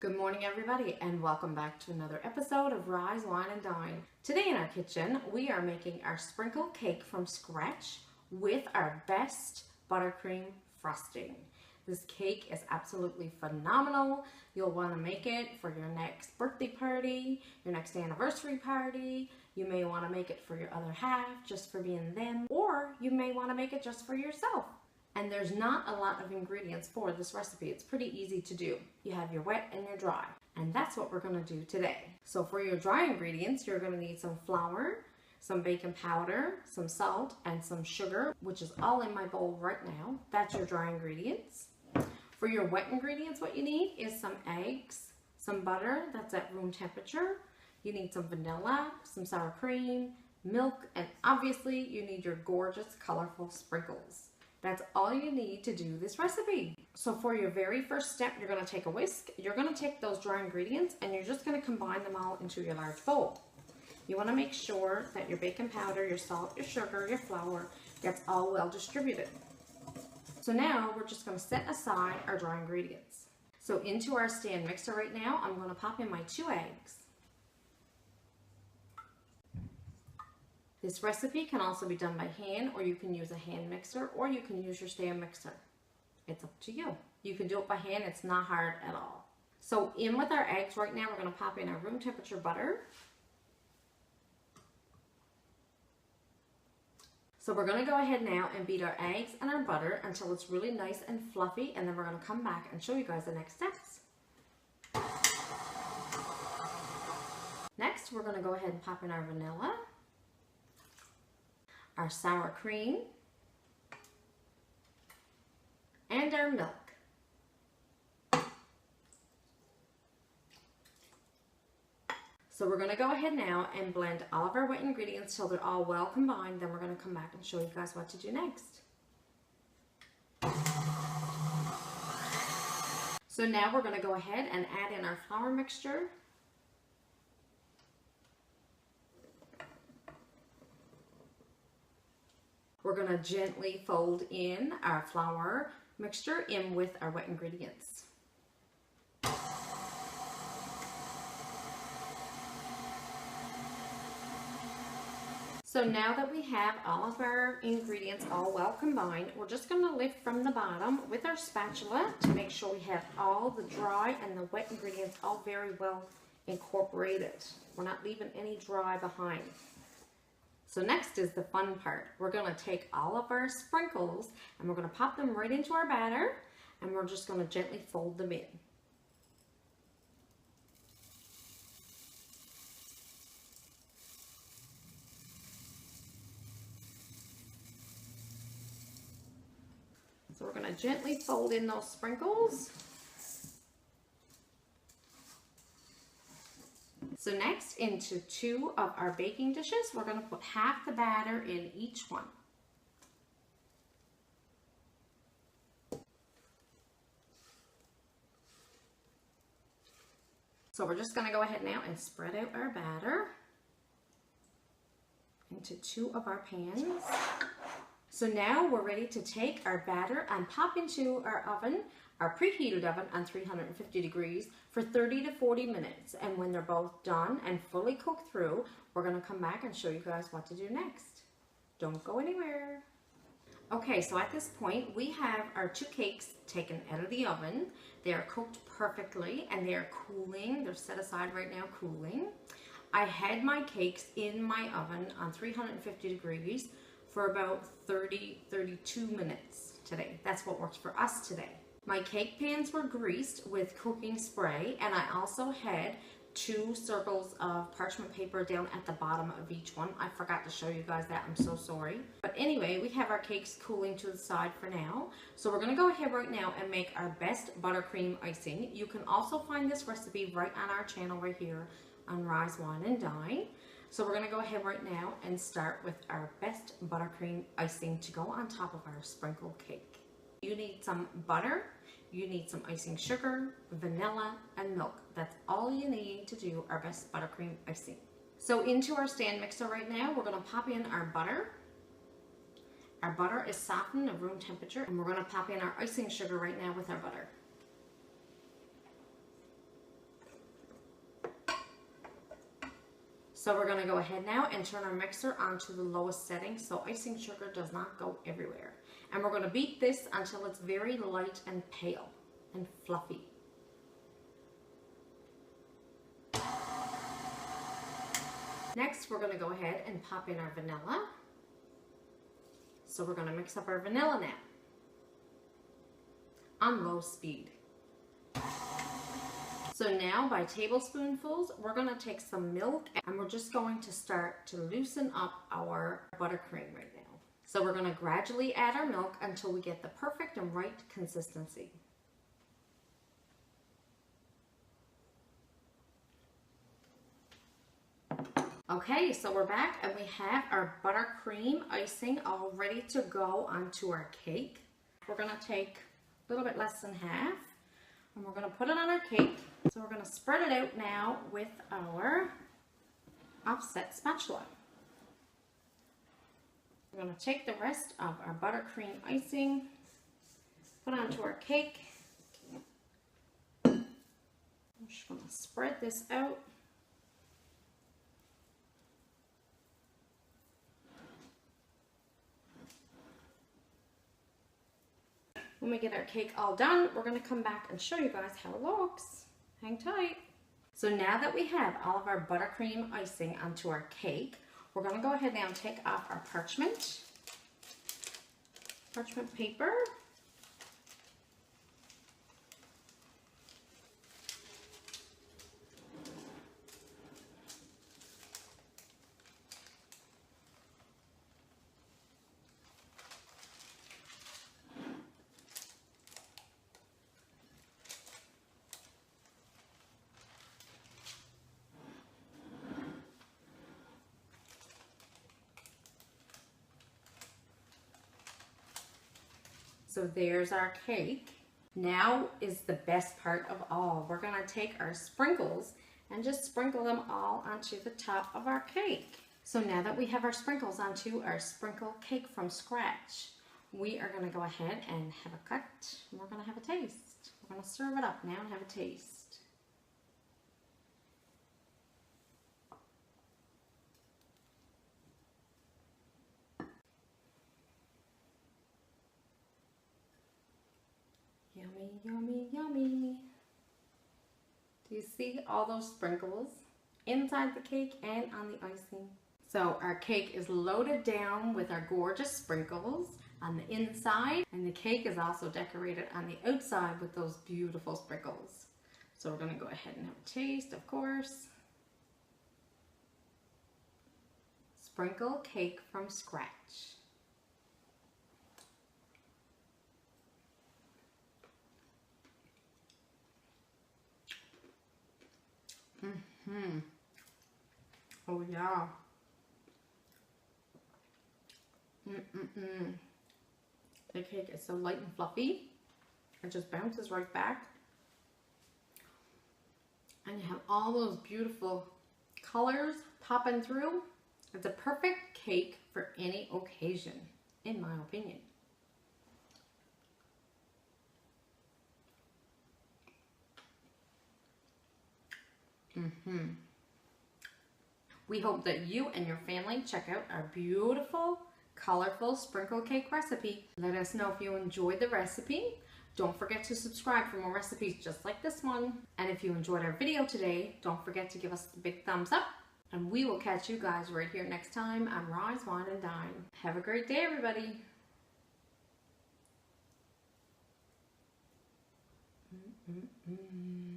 Good morning, everybody, and welcome back to another episode of Rise, Wine, and Dine. Today in our kitchen, we are making our sprinkle cake from scratch with our best buttercream frosting. This cake is absolutely phenomenal. You'll want to make it for your next birthday party, your next anniversary party. You may want to make it for your other half, just for being them, or you may want to make it just for yourself. And there's not a lot of ingredients for this recipe. It's pretty easy to do. You have your wet and your dry. And that's what we're gonna do today. So for your dry ingredients, you're gonna need some flour, some baking powder, some salt, and some sugar, which is all in my bowl right now. That's your dry ingredients. For your wet ingredients, what you need is some eggs, some butter that's at room temperature. You need some vanilla, some sour cream, milk, and obviously you need your gorgeous, colorful sprinkles. That's all you need to do this recipe. So for your very first step, you're gonna take a whisk. You're gonna take those dry ingredients and you're just gonna combine them all into your large bowl. You wanna make sure that your baking powder, your salt, your sugar, your flour, gets all well distributed. So now we're just gonna set aside our dry ingredients. So into our stand mixer right now, I'm gonna pop in my 2 eggs. This recipe can also be done by hand, or you can use a hand mixer, or you can use your stand mixer. It's up to you. You can do it by hand, it's not hard at all. So in with our eggs right now, we're gonna pop in our room temperature butter. So we're gonna go ahead now and beat our eggs and our butter until it's really nice and fluffy, and then we're gonna come back and show you guys the next steps. Next, we're gonna go ahead and pop in our vanilla, our sour cream, and our milk. So we're going to go ahead now and blend all of our wet ingredients till they're all well combined. Then we're going to come back and show you guys what to do next. So now we're going to go ahead and add in our flour mixture. We're going to gently fold in our flour mixture in with our wet ingredients. So now that we have all of our ingredients all well combined, we're just going to lift from the bottom with our spatula to make sure we have all the dry and the wet ingredients all very well incorporated. We're not leaving any dry behind. So next is the fun part. We're going to take all of our sprinkles and we're going to pop them right into our batter, and we're just going to gently fold them in. So we're going to gently fold in those sprinkles. So next, into 2 of our baking dishes, we're going to put half the batter in each one. So we're just going to go ahead now and spread out our batter into 2 of our pans. So now we're ready to take our batter and pop into our oven, our preheated oven on 350 degrees for 30 to 40 minutes. And when they're both done and fully cooked through, we're going to come back and show you guys what to do next. Don't go anywhere. Okay, so at this point, we have our 2 cakes taken out of the oven. They are cooked perfectly and they are cooling. They're set aside right now cooling. I had my cakes in my oven on 350 degrees for about 32 minutes today. That's what works for us today. My cake pans were greased with cooking spray, and I also had 2 circles of parchment paper down at the bottom of each one. I forgot to show you guys that, I'm so sorry. But anyway, we have our cakes cooling to the side for now. So we're gonna go ahead right now and make our best buttercream icing. You can also find this recipe right on our channel right here on Rise, Wine, and Dine. So we're gonna go ahead right now and start with our best buttercream icing to go on top of our sprinkled cake. You need some butter, you need some icing sugar, vanilla, and milk. That's all you need to do our best buttercream icing. So into our stand mixer right now, we're gonna pop in our butter. Our butter is softened at room temperature, and we're going to pop in our icing sugar right now with our butter. So we're going to go ahead now and turn our mixer onto the lowest setting so icing sugar does not go everywhere. And we're going to beat this until it's very light and pale and fluffy. Next, we're going to go ahead and pop in our vanilla. So we're going to mix up our vanilla now on low speed. So now by tablespoonfuls, we're going to take some milk and we're just going to start to loosen up our buttercream right now. So we're going to gradually add our milk until we get the perfect and right consistency. Okay, so we're back and we have our buttercream icing all ready to go onto our cake. We're going to take a little bit less than half and we're going to put it on our cake. So we're going to spread it out now with our offset spatula. We're going to take the rest of our buttercream icing, put it onto our cake. I'm just going to spread this out. When we get our cake all done, we're going to come back and show you guys how it looks. Hang tight. So now that we have all of our buttercream icing onto our cake, we're going to go ahead now and take off our parchment paper. So there's our cake. Now is the best part of all. We're gonna take our sprinkles and just sprinkle them all onto the top of our cake. So now that we have our sprinkles onto our sprinkle cake from scratch, we are gonna go ahead and have a cut and we're gonna have a taste. We're gonna serve it up now and have a taste. Yummy, yummy, yummy. Do you see all those sprinkles inside the cake and on the icing? So our cake is loaded down with our gorgeous sprinkles on the inside, and the cake is also decorated on the outside with those beautiful sprinkles. So we're gonna go ahead and have a taste, of course. Sprinkle cake from scratch. Oh yeah. The cake is so light and fluffy. It just bounces right back. And you have all those beautiful colors popping through. It's a perfect cake for any occasion, in my opinion. We hope that you and your family check out our beautiful, colorful sprinkle cake recipe. Let us know if you enjoyed the recipe. Don't forget to subscribe for more recipes just like this one. And if you enjoyed our video today, don't forget to give us a big thumbs up. And we will catch you guys right here next time on Rise, Wine, and Dine. Have a great day, everybody. Mm-mm-mm.